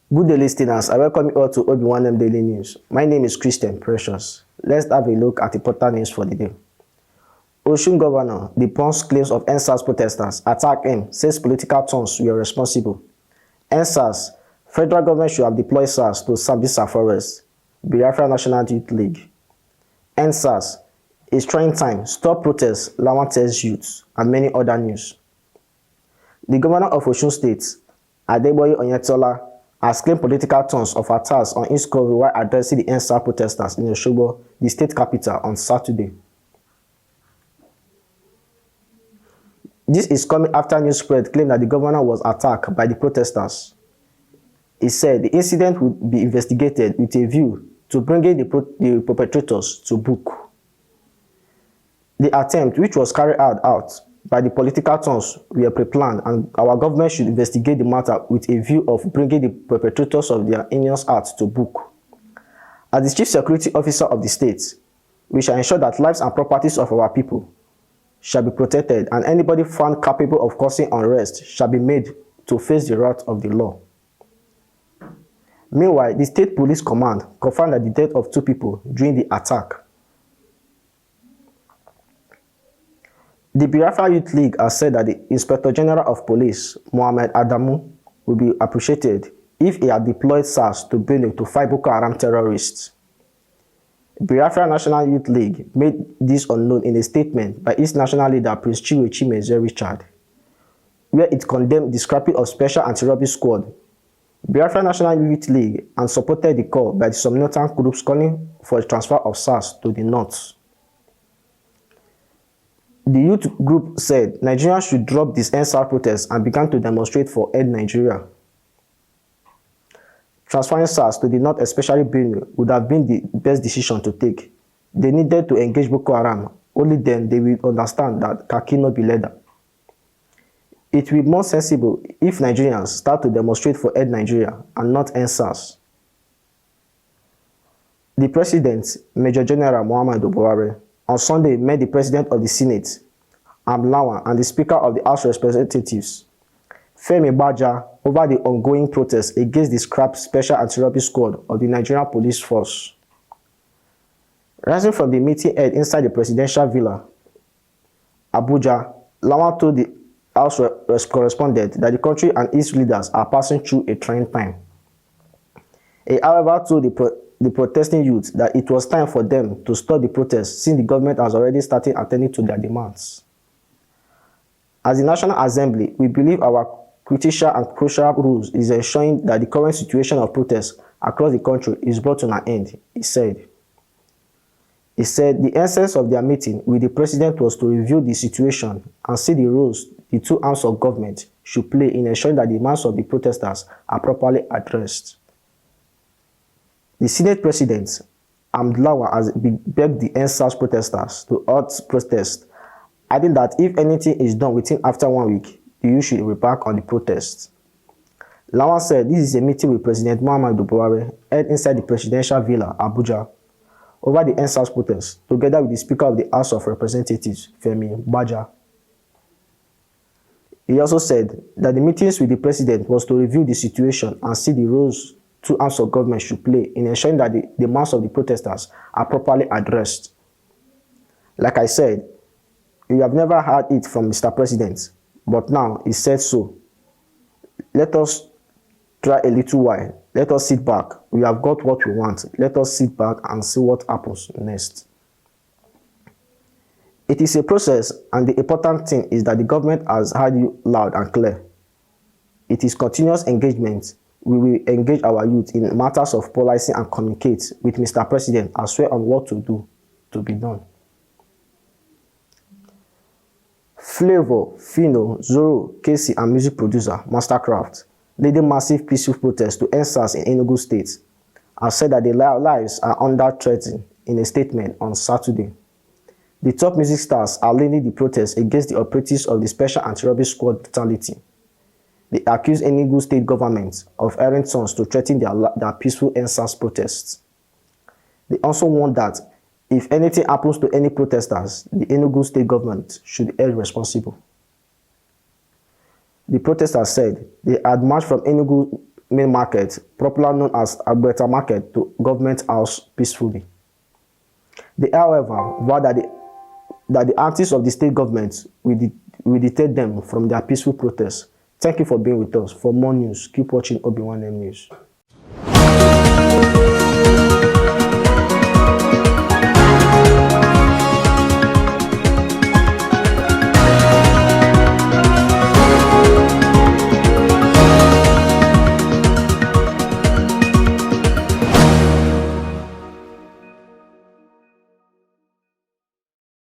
Good day, listeners. I welcome you all to Obi-Wan Daily News. My name is Christian Precious. Let's have a look at important news for the day. Osun Governor debunks claims of NSAS protesters. Attack him, says political turns were responsible. NSAS, federal government should have deployed SARS to Sambisa Forest. Biafra National Youth League. NSAS, it's trying time, stop protests, Lawan tells youth, and many other news. The governor of Osun State, Adeboye Oyetola, has claimed political turns of attacks on his cover while addressing the NSAS protesters in Osogbo, the state capital, on Saturday. This is coming after news spread claimed that the governor was attacked by the protesters. He said the incident would be investigated with a view to bringing the perpetrators to book. The attempt, which was carried out by the political turns, were pre-planned, and our government should investigate the matter with a view of bringing the perpetrators of their heinous acts to book. As the Chief Security Officer of the state, we shall ensure that lives and properties of our people shall be protected, and anybody found capable of causing unrest shall be made to face the wrath of the law. Meanwhile, the State Police Command confirmed that the death of 2 people during the attack. The Biafra Youth League has said that the Inspector General of Police, Mohammed Adamu, would be appreciated if he had deployed SARS to Benue to fight Boko Haram terrorists. Biafra National Youth League made this unknown in a statement by its national leader, Prince Chiwe Chimeze Richard, where it condemned the scrapping of Special Anti-Robbery Squad, Biafra National Youth League, and supported the call by the militant groups calling for the transfer of SARS to the north. The youth group said Nigerians should drop these NSAS protests and began to demonstrate for Aid Nigeria. Transferring SARS to the north, especially Benue, would have been the best decision to take. They needed to engage Boko Haram. Only then they will understand that khaki no be leather. It will be more sensible if Nigerians start to demonstrate for Aid Nigeria and not NSAS. The President, Major General Muhammadu Buhari, on Sunday met the President of the Senate, Lawan, and the Speaker of the House of Representatives, Femi Baja, over the ongoing protests against the scrapped Special Anti-Robbery Squad of the Nigerian Police Force. Rising from the meeting held inside the presidential villa, Abuja, Lawan told the House correspondent that the country and its leaders are passing through a trying time. He, however, told the protesting youth that it was time for them to stop the protests since the government has already started attending to their demands. As the National Assembly, we believe our critical and crucial rules is ensuring that the current situation of protests across the country is brought to an end, he said. He said the essence of their meeting with the President was to review the situation and see the roles the 2 arms of government should play in ensuring that the demands of the protesters are properly addressed. The Senate President, Lawan, has begged the NSAS protesters to halt protest, adding that if anything is done within after 1 week, the youth should embark on the protest. Lawan said this is a meeting with President Muhammadu Buhari held inside the presidential villa, Abuja, over the NSAS protest, together with the Speaker of the House of Representatives, Femi Baja. He also said that the meetings with the President was to review the situation and see the roles 2 arms of government should play in ensuring that the demands of the protesters are properly addressed. Like I said, we have never heard it from Mr. President, but now he said so. Let us try a little while. Let us sit back. We have got what we want. Let us sit back and see what happens next. It is a process, and the important thing is that the government has heard you loud and clear. It is continuous engagement. We will engage our youth in matters of policy and communicate with Mr. President as well on what to do to be done. Flavor, Fino, Zoro, Casey, and music producer Mastercraft, leading massive peaceful protests to NSAS in Enugu State, have said that their lives are under threat in a statement on Saturday. The top music stars are leading the protests against the operatives of the Special Anti-Robbery Squad brutality. They accuse Enugu State government of erring sons to threaten their peaceful NSAS protests. They also warned that if anything happens to any protesters, the Enugu State government should be held responsible. The protesters said they had marched from Enugu main market, popularly known as Alberta Market, to Government House peacefully. They, however, vowed that the antics of the state government will deter them from their peaceful protests. Thank you for being with us. For more news, keep watching Obi1M News.